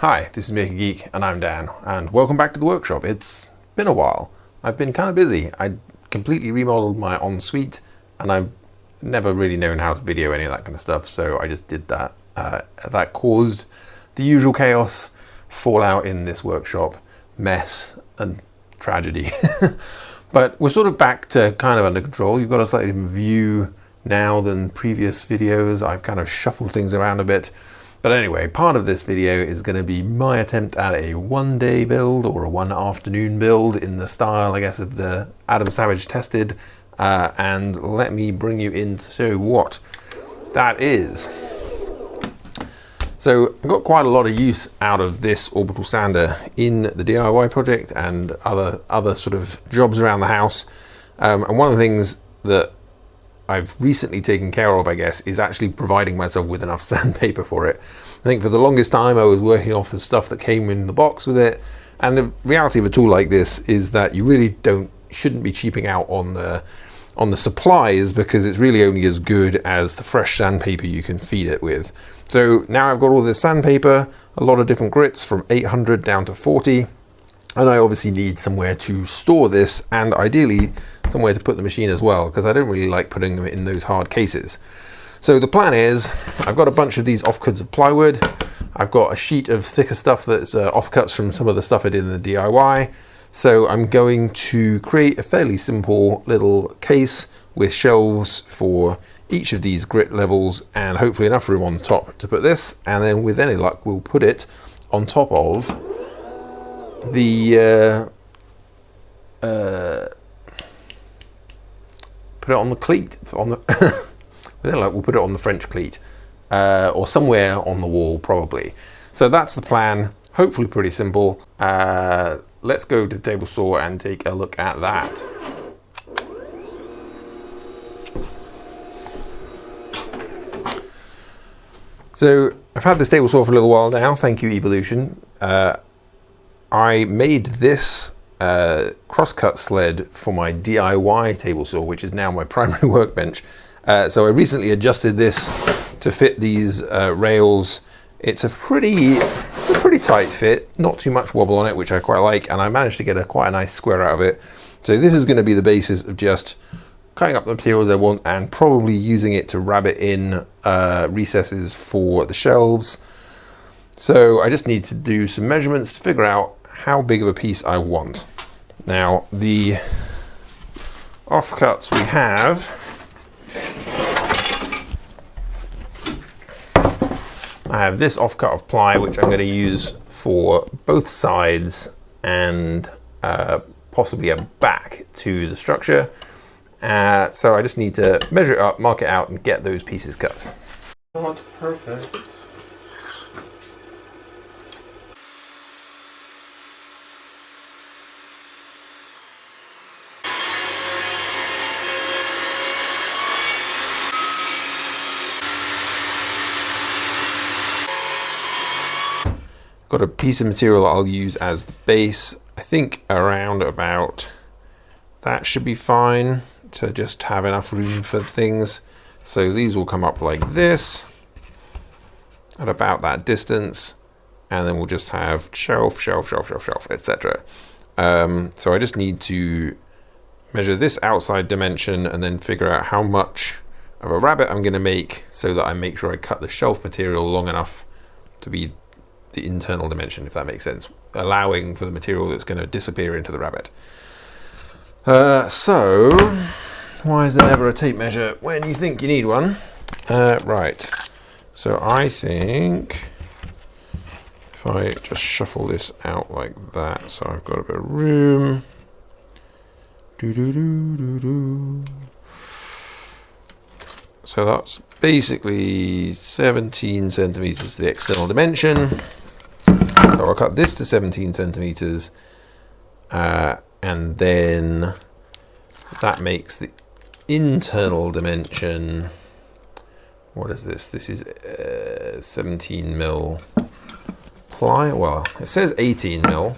Hi, this is Make a Geek and I'm Dan, and welcome back to the workshop. It's been a while. I've been kind of busy. I completely remodeled my ensuite and I've never really known how to video any of that kind of stuff, so I just did that. That caused the usual chaos, fallout in this workshop, mess and tragedy. But we're sort of back to kind of under control. You've got a slightly different view now than previous videos. I've kind of shuffled things around a bit. But anyway, part of this video is going to be my attempt at a one-day build or a one-afternoon build in the style, I guess, of the Adam Savage tested. And let me bring you in to show what that is. So I got quite a lot of use out of this orbital sander in the DIY project and other sort of jobs around the house. And one of the things that I've recently taken care of, I guess, is actually providing myself with enough sandpaper for it. I think for the longest time I was working off the stuff that came in the box with it, and the reality of a tool like this is that you really shouldn't be cheaping out on the supplies, because it's really only as good as the fresh sandpaper you can feed it with. So now I've got all this sandpaper, a lot of different grits from 800 down to 40. And I obviously need somewhere to store this, and ideally somewhere to put the machine as well, because I don't really like putting them in those hard cases. So the plan is, I've got a bunch of these offcuts of plywood. I've got a sheet of thicker stuff that's offcuts from some of the stuff I did in the DIY. So I'm going to create a fairly simple little case with shelves for each of these grit levels, and hopefully enough room on top to put this. And then with any luck, we'll put it on top of the put it on the cleat on the we'll put it on the French cleat or somewhere on the wall probably. So that's the plan, hopefully pretty simple. Let's go to the table saw and take a look at that. So I've had this table saw for a little while now, thank you Evolution. I made this crosscut sled for my DIY table saw, which is now my primary workbench. So I recently adjusted this to fit these rails. It's a pretty tight fit, not too much wobble on it, which I quite like, and I managed to get quite a nice square out of it. So this is going to be the basis of just cutting up the materials I want and probably using it to rabbet in recesses for the shelves. So I just need to do some measurements to figure out how big of a piece I want. Now the offcuts we have, I have this offcut of ply which I'm going to use for both sides and possibly a back to the structure. So I just need to measure it up, mark it out and get those pieces cut. Not perfect. Got a piece of material that I'll use as the base. I think around about that should be fine to just have enough room for things. So these will come up like this at about that distance, and then we'll just have shelf, etc. So I just need to measure this outside dimension and then figure out how much of a rabbet I'm going to make, so that I make sure I cut the shelf material long enough to be the internal dimension, if that makes sense, allowing for the material that's going to disappear into the rabbet. So why is there never a tape measure when you think you need one? Right, so I think if I just shuffle this out like that, so I've got a bit of room. So that's basically 17 centimeters to the external dimension. So I'll cut this to 17 centimeters, and then that makes the internal dimension, what is this? This is 17 mil ply. Well, it says 18 mil,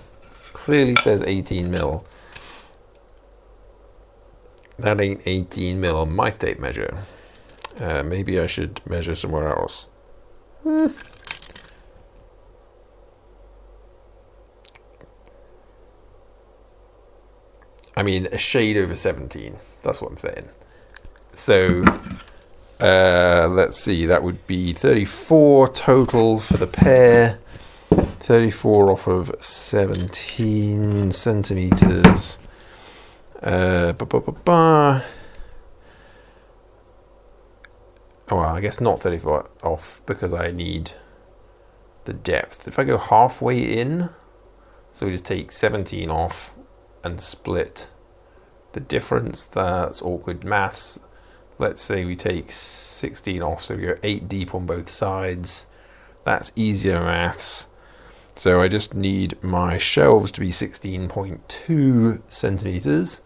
clearly says 18 mil. That ain't 18 mil on my tape measure. Maybe I should measure somewhere else. I mean a shade over 17. That's what I'm saying. So let's see, that would be 34 total for the pair. 34 off of 17 centimeters. Oh, well, I guess not 34 off because I need the depth. If I go halfway in, so we just take 17 off and split the difference, that's awkward maths. Let's say we take 16 off, so we go 8 deep on both sides. That's easier maths. So I just need my shelves to be 16.2 centimeters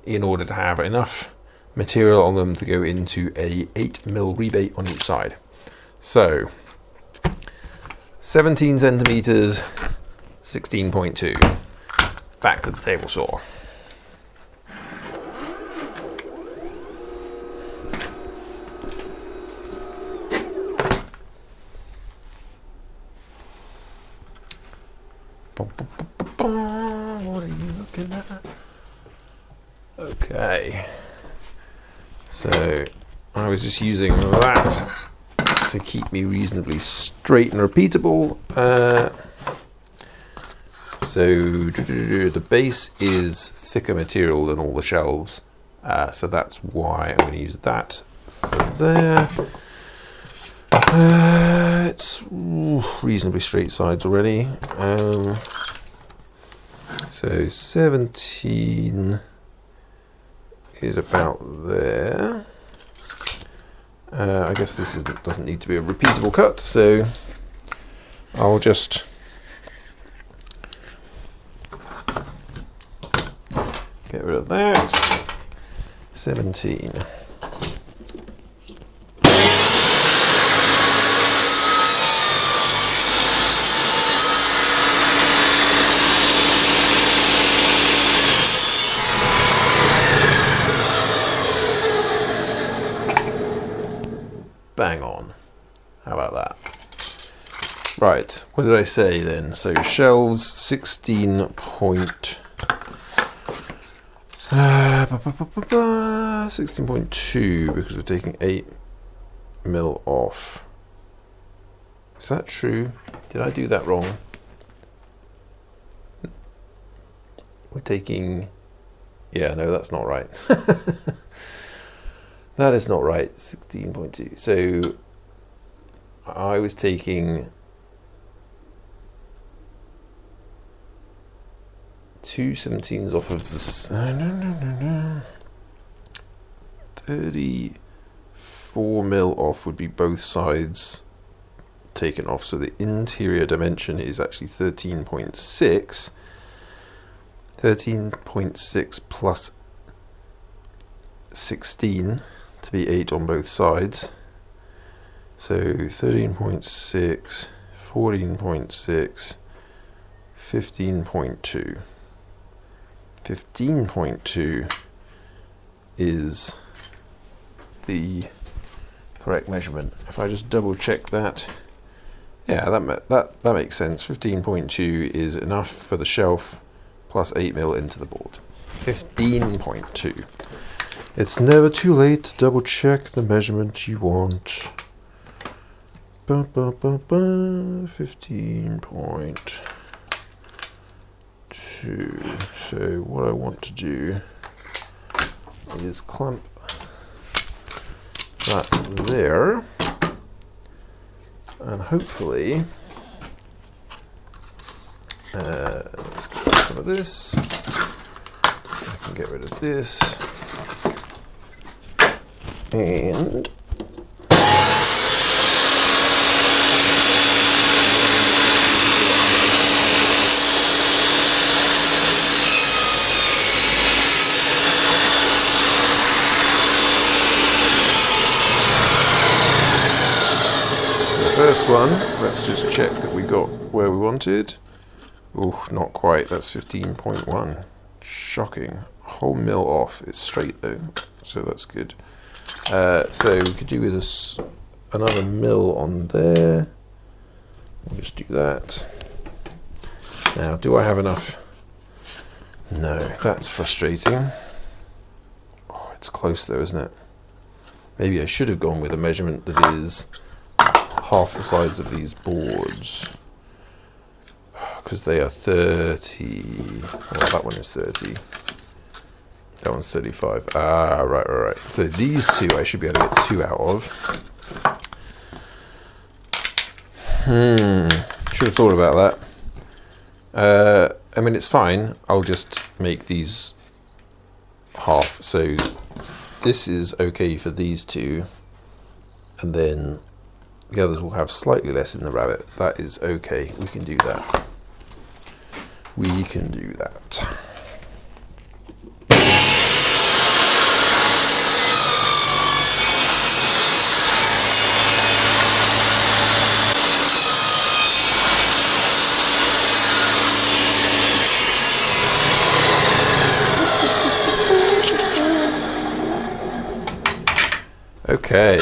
in order to have enough material on them to go into a 8mm rebate on each side. So 17 centimeters, 16.2. Back to the table saw. What are you looking at? Okay, so I was just using that to keep me reasonably straight and repeatable. So the base is thicker material than all the shelves, so that's why I'm going to use that for there. It's reasonably straight sides already. So 17 is about there. I guess this doesn't need to be a repeatable cut, so I'll just get rid of that. 17. Bang on. How about that? Right, what did I say then? So shelves 16.2 because we're taking 8mm off. Is that true? Did I do that wrong? We're taking... Yeah, no, that's not right. That is not right. 16.2. So I was taking 2 17s off of this. 34mm off would be both sides taken off. So the interior dimension is actually 13.6. 13.6 plus 16 to be 8 on both sides. So 13.6, 14.6, 15.2. 15.2 is the correct measurement. If I just double check that, yeah, that makes sense. 15.2 is enough for the shelf plus 8mm into the board. 15.2. It's never too late to double check the measurement you want. 15.2. So what I want to do is clamp that there, and hopefully let's get some of this. I can get rid of this. And the first one, let's just check that we got where we wanted. Oh, not quite. That's 15.1. Shocking. A whole mil off. It's straight though, so that's good. So we could do with this another mil on there. We'll just do that. Now, do I have enough No, that's frustrating. Oh, it's close though, isn't it? Maybe I should have gone with a measurement that is half the size of these boards, because they are 30. Well, that one is 30. That one's 35. Ah, right. So these two I should be able to get 2 out of. Should have thought about that. I mean, it's fine. I'll just make these half. So this is okay for these two, and then the others will have slightly less in the rabbet. That is okay. We can do that. We can do that. Okay,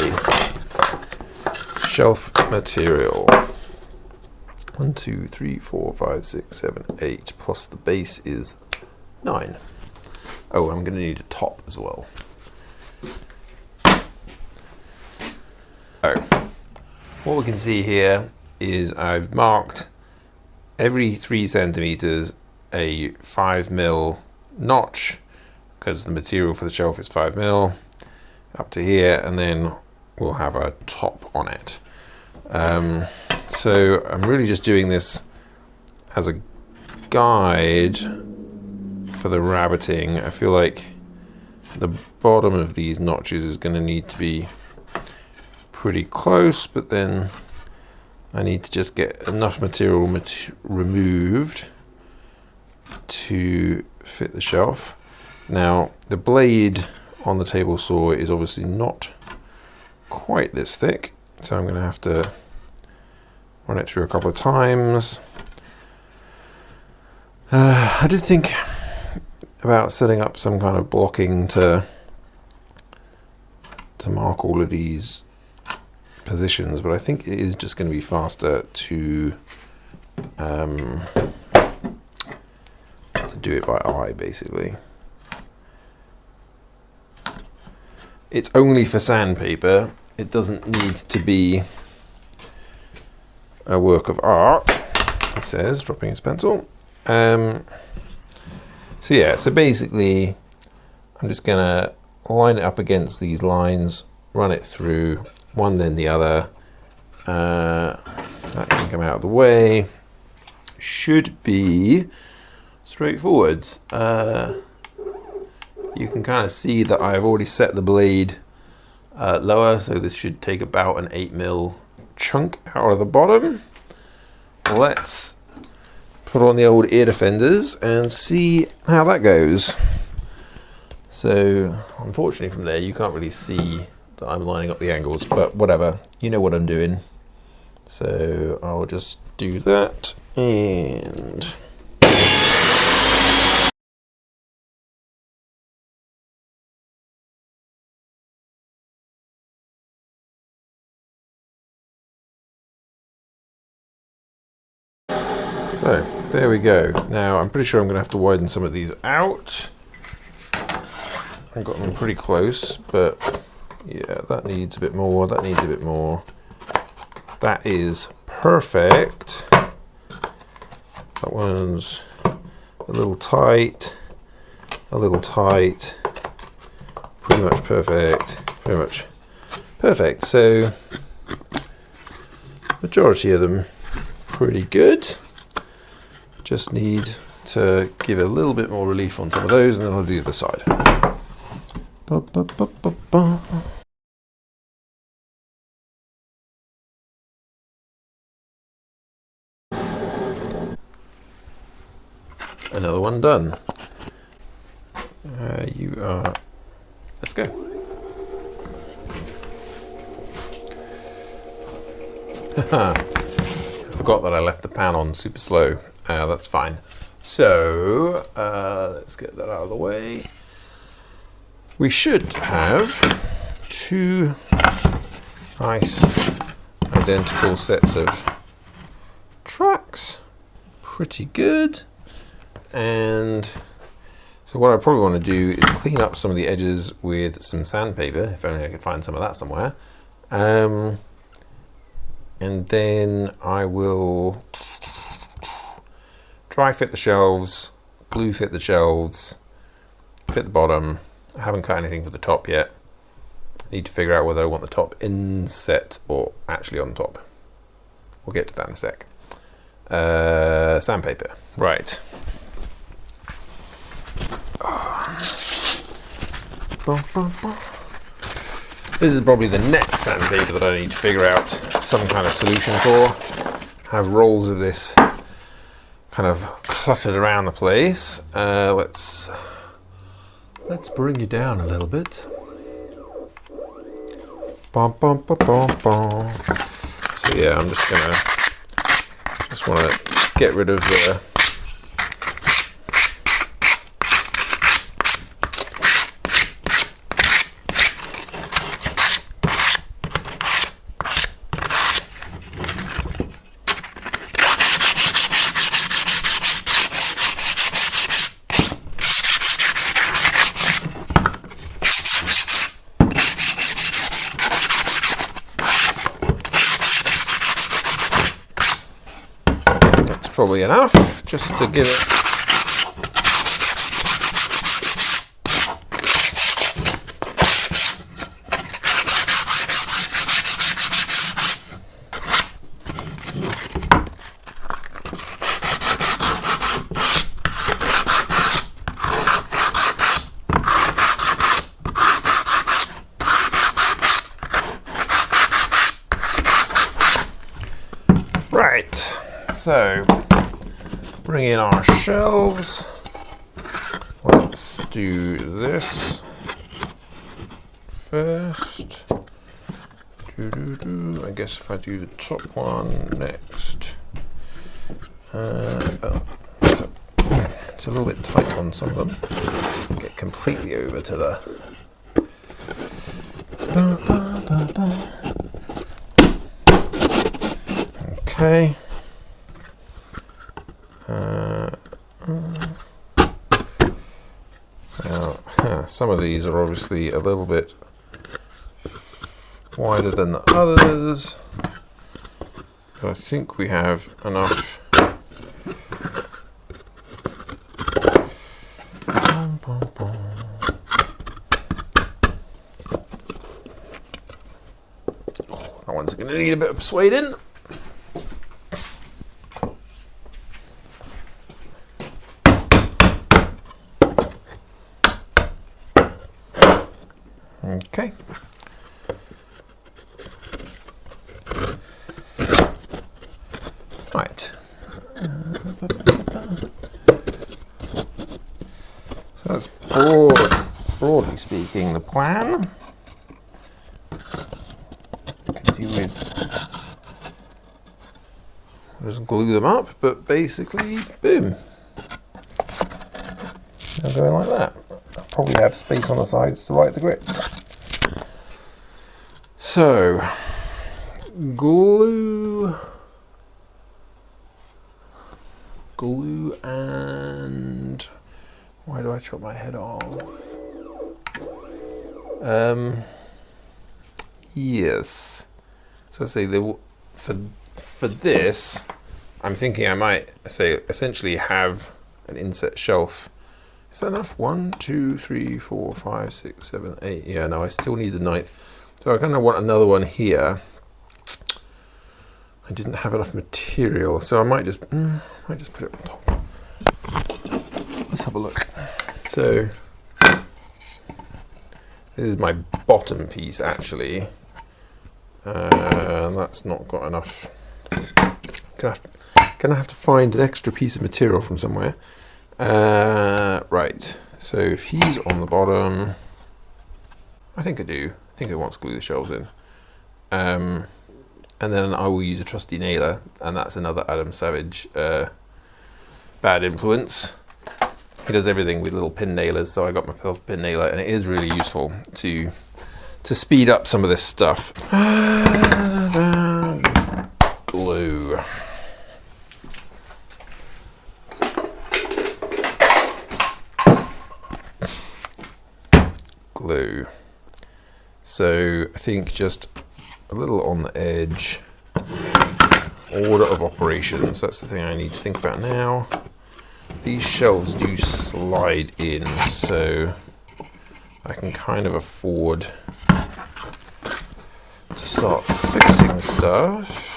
shelf material. 1, 2, 3, 4, 5, 6, 7, 8, plus the base is 9. Oh, I'm going to need a top as well. Oh, what we can see here is I've marked every 3 centimeters a 5mm notch, because the material for the shelf is 5mm. Up to here, and then we'll have a top on it. So I'm really just doing this as a guide for the rabbeting. I feel like the bottom of these notches is going to need to be pretty close, but then I need to just get enough material removed to fit the shelf. Now, the blade on the table saw is obviously not quite this thick, so I'm going to have to run it through a couple of times. I did think about setting up some kind of blocking to mark all of these positions, but I think it is just going to be faster to do it by eye, basically. It's only for sandpaper. It doesn't need to be a work of art, he says, dropping his pencil. So yeah, so basically I'm just gonna line it up against these lines, run it through, one then the other. That can come out of the way. Should be straightforwards. You can kind of see that I've already set the blade lower, so this should take about an 8mm chunk out of the bottom. Let's put on the old ear defenders and see how that goes. So unfortunately from there you can't really see that I'm lining up the angles, but whatever, you know what I'm doing. So I'll just do that, and so there we go. Now I'm pretty sure I'm going to have to widen some of these out. I've got them pretty close, but yeah, that needs a bit more, that needs a bit more. That is perfect. That one's a little tight, pretty much perfect. So majority of them pretty good. Just need to give a little bit more relief on some of those, and then I'll do the other side. Another one done. Let's go. I forgot that I left the pan on super slow. That's fine. So let's get that out of the way. We should have 2 nice identical sets of tracks. Pretty good. And So what I probably want to do is clean up some of the edges with some sandpaper, if only I could find some of that somewhere. And then I will dry fit the shelves, glue fit the shelves, fit the bottom. I haven't cut anything for the top yet. I need to figure out whether I want the top inset or actually on top. We'll get to that in a sec. Sandpaper, right. This is probably the next sandpaper that I need to figure out some kind of solution for. I have rolls of this kind of cluttered around the place. Let's bring you down a little bit. Bum, bum, bum, bum, bum. So yeah, I'm just want to get rid of the probably enough just to give it right. So bring in our shelves. Let's do this first. I guess if I do the top one next. It's a little bit tight on some of them. Get completely over to the. Okay. Some of these are obviously a little bit wider than the others, but I think we have enough. Oh, that one's going to need a bit of persuading. Okay. Right. So that's broadly speaking the plan. Could do with just glue them up, but basically, boom. They're going like that. I'll probably have space on the sides to write the grips. So, glue and why do I chop my head off? Yes. So say for this, I'm thinking I might say essentially have an inset shelf. Is that enough? 1, 2, 3, 4, 5, 6, 7, 8. Yeah, no, I still need the 9th. So I kind of want another one here. I didn't have enough material, so I might just put it on top. Let's have a look. So this is my bottom piece actually. That's not got enough. Gonna have to find an extra piece of material from somewhere. Right. So if he's on the bottom, I think I do. I think I want to glue the shelves in. And then I will use a trusty nailer, and that's another Adam Savage bad influence. He does everything with little pin nailers, so I got myself a pin nailer, and it is really useful to speed up some of this stuff. Glue. glue. So I think just a little on the edge. Order of operations, that's the thing I need to think about now. These shelves do slide in, so I can kind of afford to start fixing stuff.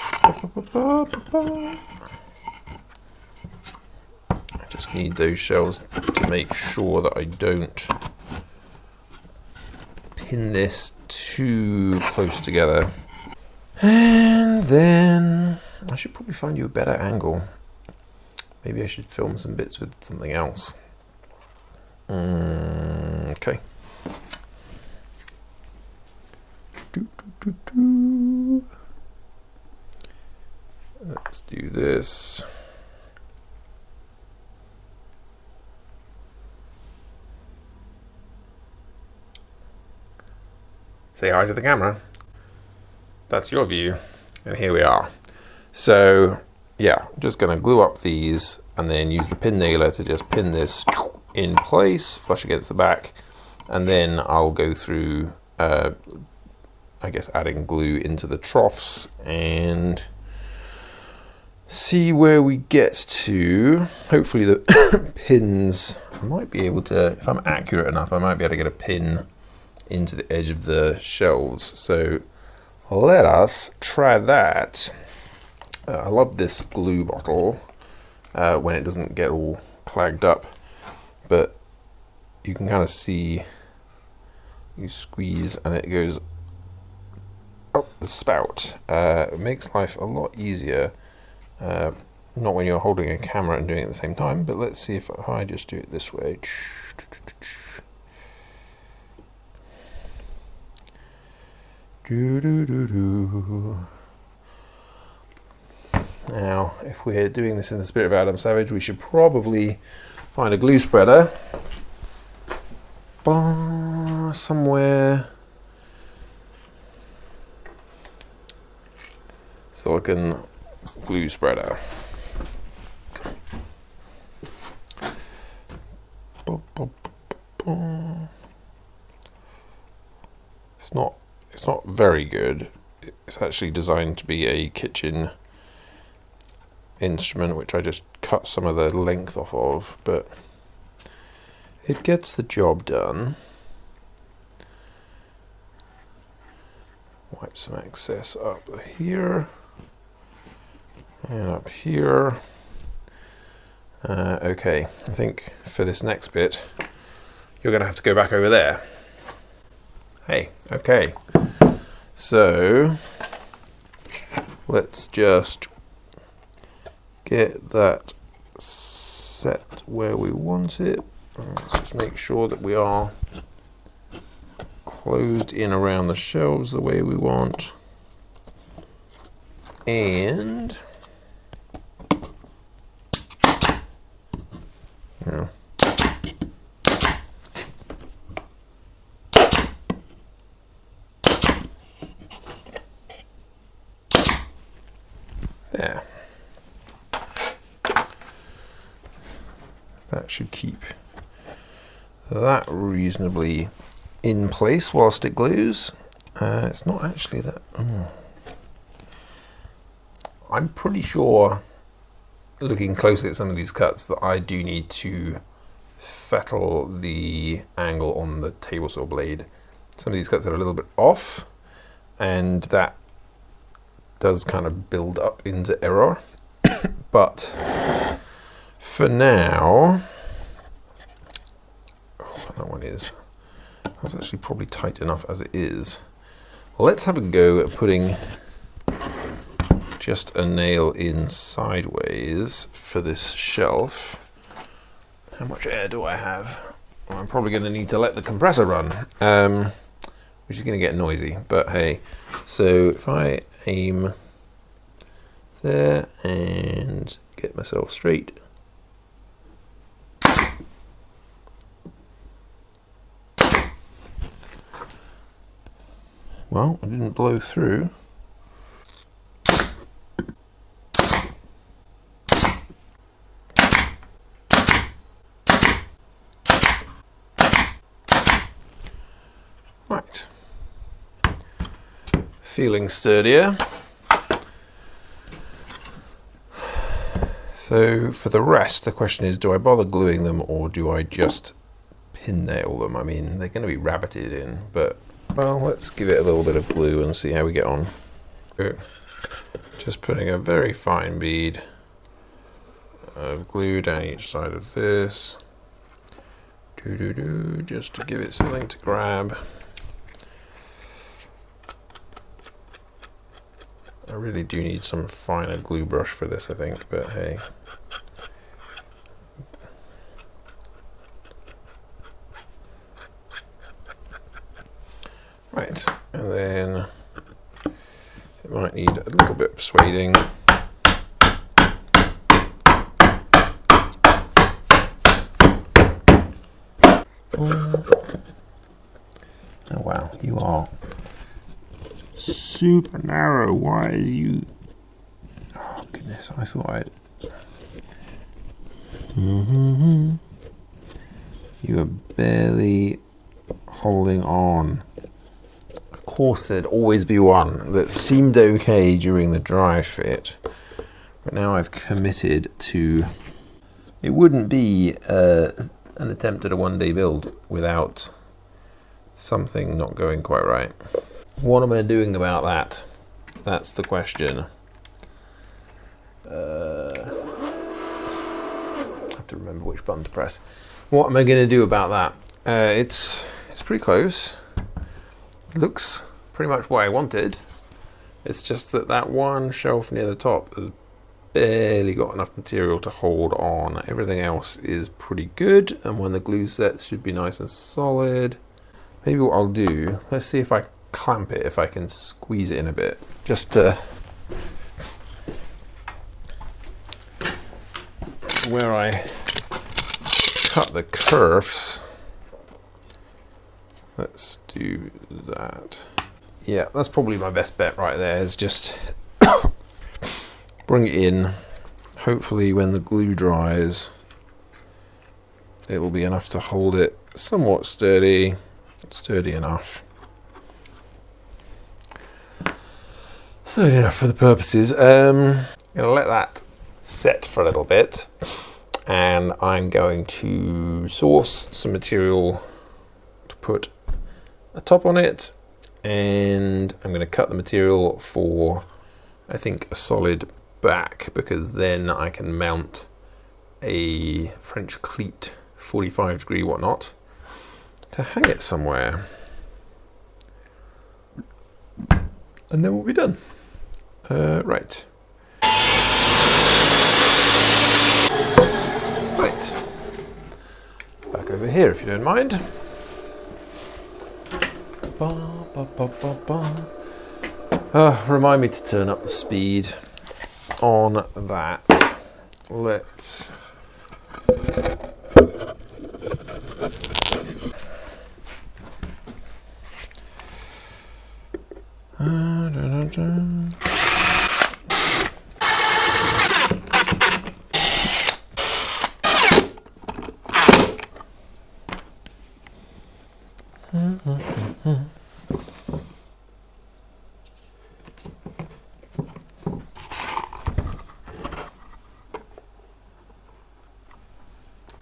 I just need those shelves to make sure that I don't pin this too close together. And then I should probably find you a better angle. Maybe I should film some bits with something else. Okay. Let's do this. Say hi to the camera. That's your view. And here we are. So yeah, just going to glue up these and then use the pin nailer to just pin this in place, flush against the back, and then I'll go through, I guess, adding glue into the troughs and see where we get to. Hopefully the pins, I might be able to, if I'm accurate enough, I might be able to get a pin into the edge of the shelves. So let us try that. I love this glue bottle when it doesn't get all clagged up, but you can kind of see, you squeeze and it goes up the spout. It makes life a lot easier, not when you're holding a camera and doing it at the same time, but let's see if I just do it this way. Now, if we're doing this in the spirit of Adam Savage, we should probably find a glue spreader somewhere. Silicone glue spreader. It's not very good. It's actually designed to be a kitchen instrument, which I just cut some of the length off of, but it gets the job done. Wipe some excess up here and up here. Okay, I think for this next bit you're gonna have to go back over there. Hey, okay, so let's just get that set where we want it. Let's just make sure that we are closed in around the shelves the way we want. And yeah. There. That should keep that reasonably in place whilst it glues. It's not actually that. I'm pretty sure, looking closely at some of these cuts, that I do need to fettle the angle on the table saw blade. Some of these cuts are a little bit off, and that does kind of build up into error. But for now, that one is, that's actually probably tight enough as it is. Let's have a go at putting just a nail in sideways for this shelf. How much air do I have? Well, I'm probably going to need to let the compressor run, which is going to get noisy, but hey. So if I aim there and get myself straight. Well, I didn't blow through. Right. Feeling sturdier. So for the rest, the question is, do I bother gluing them or do I just pin nail them? I mean, they're going to be rabbited in, but well, let's give it a little bit of glue and see how we get on. Just putting a very fine bead of glue down each side of this. Just to give it something to grab. I really do need some finer glue brush for this, I think, but hey. Right, and then it might need a little bit of persuading. Oh wow, you are super narrow. Why is you? Oh goodness, I thought I'd. You are barely holding on. Of course, there'd always be one that seemed okay during the dry fit, but now I've committed to. It wouldn't be an attempt at a one-day build without something not going quite right. What am I doing about that? That's the question. I have to remember which button to press. What am I going to do about that? It's pretty close. Looks pretty much what I wanted. It's just that one shelf near the top has barely got enough material to hold on. Everything else is pretty good, and when the glue sets should be nice and solid. Maybe what I'll do, let's see if I clamp it, if I can squeeze it in a bit, just to where I cut the curves. Let's do that. Yeah, that's probably my best bet right there, is just bring it in. Hopefully when the glue dries, it will be enough to hold it somewhat sturdy enough. So yeah, for the purposes, I'm going to let that set for a little bit, and I'm going to source some material to put a top on it, and I'm going to cut the material for, I think, a solid back, because then I can mount a French cleat 45 degree whatnot to hang it somewhere, and then we'll be done. Right. Back over here, if you don't mind. Remind me to turn up the speed on that. Let's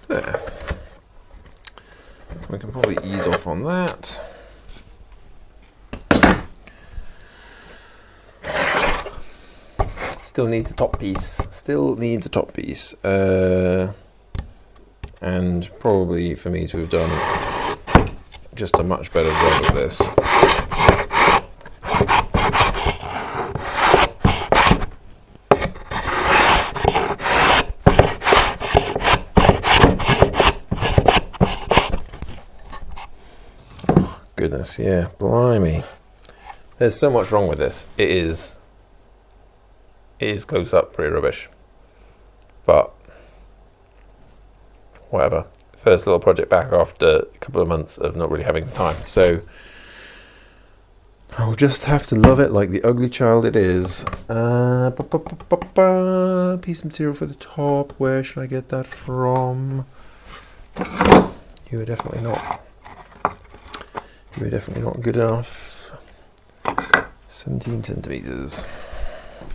there. We can probably ease off on that. Still needs a top piece. And probably for me to have done just a much better job of this. Goodness, yeah, blimey. There's so much wrong with this. It is close up pretty rubbish. But whatever. First little project back after a couple of months of not really having time. So I'll just have to love it like the ugly child it is. Piece of material for the top. Where should I get that from? You are definitely not We're definitely not good enough. 17 centimeters.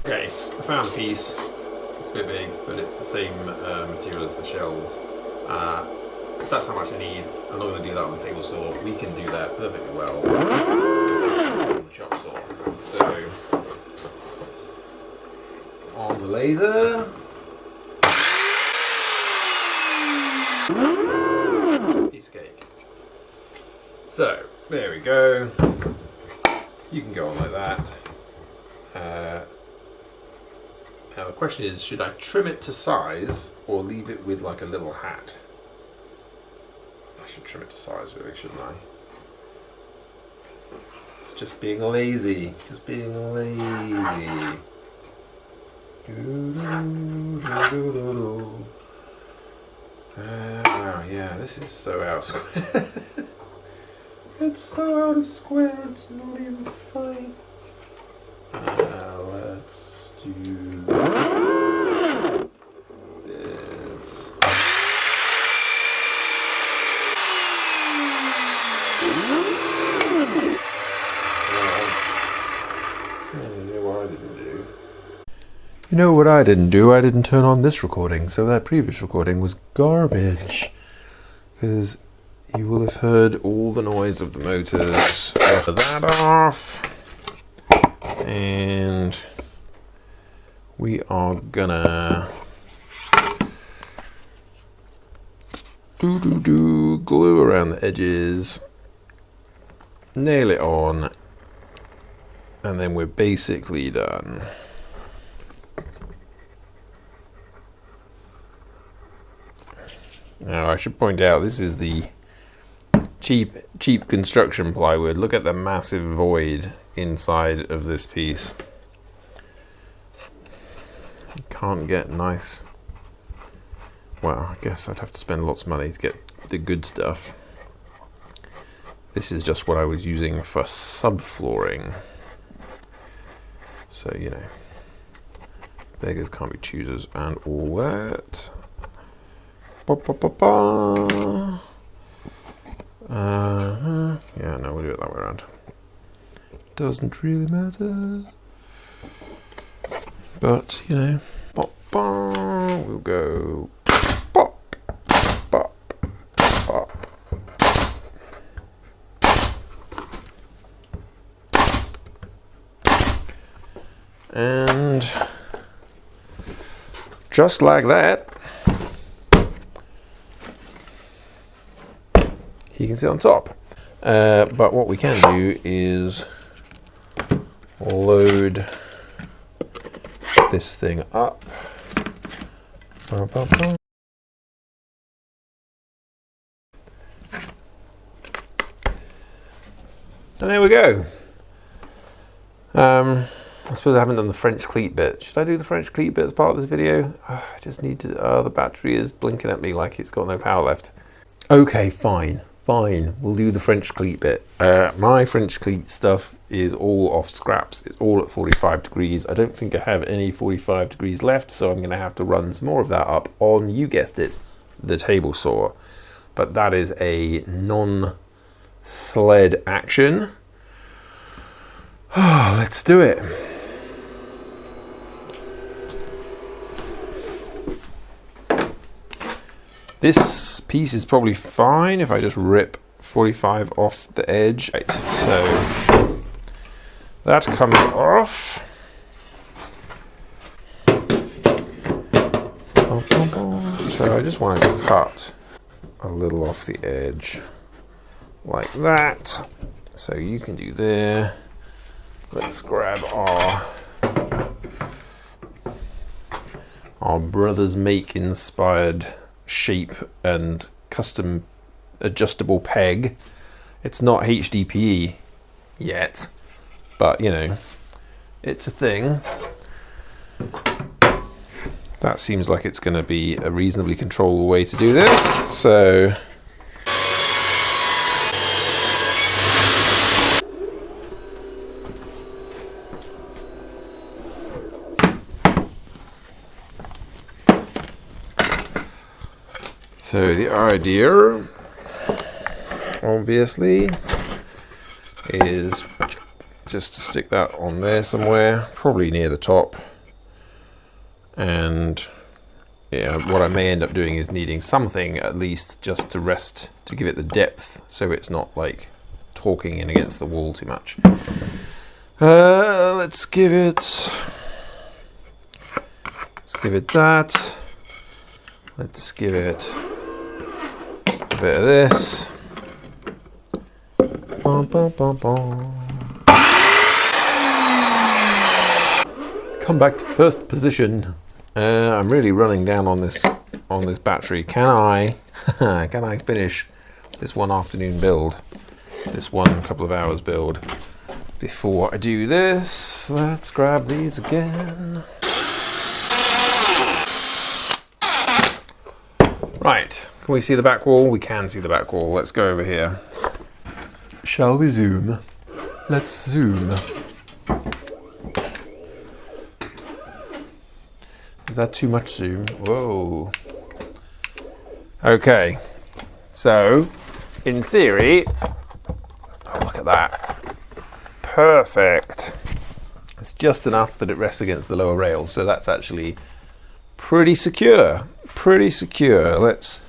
Okay, I found a piece. It's a bit big, but it's the same material as the shells. That's how much I need. I'm not going to do that on the table saw. We can do that perfectly well on the chop saw. So, on the laser. Piece of cake. So, there we go. You can go on like that. Now the question is, should I trim it to size or leave it with like a little hat? I should trim it to size really, shouldn't I? It's just being lazy. Just being lazy. Wow, yeah, this is so out of square. It's so out of square, it's not even funny. Let's do this. You know what I didn't do? I didn't turn on this recording, so that previous recording was garbage. Because you will have heard all the noise of the motors. After that off. And we are gonna glue around the edges, nail it on, and then we're basically done. Now I should point out this is the cheap construction plywood. Look at the massive void inside of this piece. You can't get nice. Well, I guess I'd have to spend lots of money to get the good stuff. This is just what I was using for subflooring. So, you know, beggars can't be choosers and all that. Ba, ba, ba, ba. Yeah, no, we'll do it that way around. Doesn't really matter. But, you know, bop, bop, we'll go pop, pop, pop. And just like that, he can sit on top. But what we can do is load this thing up. And there we go. I suppose I haven't done the French cleat bit. Should I do the French cleat bit as part of this video? I just need to, the battery is blinking at me like it's got no power left. Okay, fine, we'll do the French cleat bit. My French cleat stuff is all off scraps. It's all at 45 degrees. I don't think I have any 45 degrees left, so I'm gonna have to run some more of that up on, you guessed it, the table saw. But that is a non-sled action. Oh, let's do it. This piece is probably fine if I just rip 45 off the edge. Right, so that's coming off. So I just want to cut a little off the edge like that. So you can do there. Let's grab our Brothers Make inspired shape and custom adjustable peg. It's not HDPE yet, but you know, it's a thing. That seems like it's going to be a reasonably controllable way to do this. So the idea, obviously, is just to stick that on there somewhere, probably near the top. And yeah, what I may end up doing is needing something at least just to rest, to give it the depth, so it's not like talking in against the wall too much. Let's give it that. Let's give it a bit of this. Bum, bum, bum, bum. Come back to first position. I'm really running down on this battery. Can I finish this one afternoon build, this one couple of hours build before I do this? Let's grab these again. Right, can we see the back wall? We can see the back wall. Let's go over here. Shall we zoom? Let's zoom. Is that too much zoom? Whoa. Okay, so in theory, oh, look at that. Perfect. It's just enough that it rests against the lower rails, so that's actually pretty secure. Pretty secure. Let's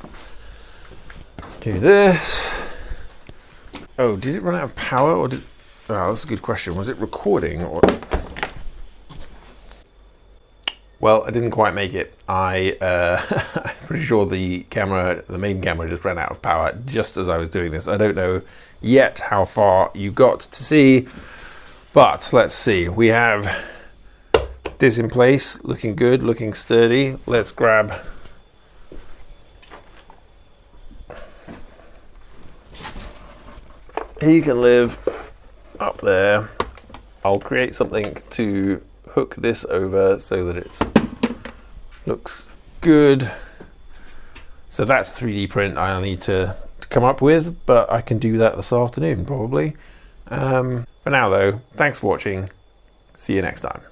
do this. Oh, did it run out of power, or did? Oh, that's a good question. Was it recording or? Well, I didn't quite make it. I'm pretty sure the main camera just ran out of power just as I was doing this. I don't know yet how far you got to see, but let's see. We have this in place, looking good, looking sturdy. Let's grab he can live up there. I'll create something to hook this over so that it looks good. So that's 3D print I'll need to come up with, but I can do that this afternoon probably. For now though, thanks for watching. See you next time.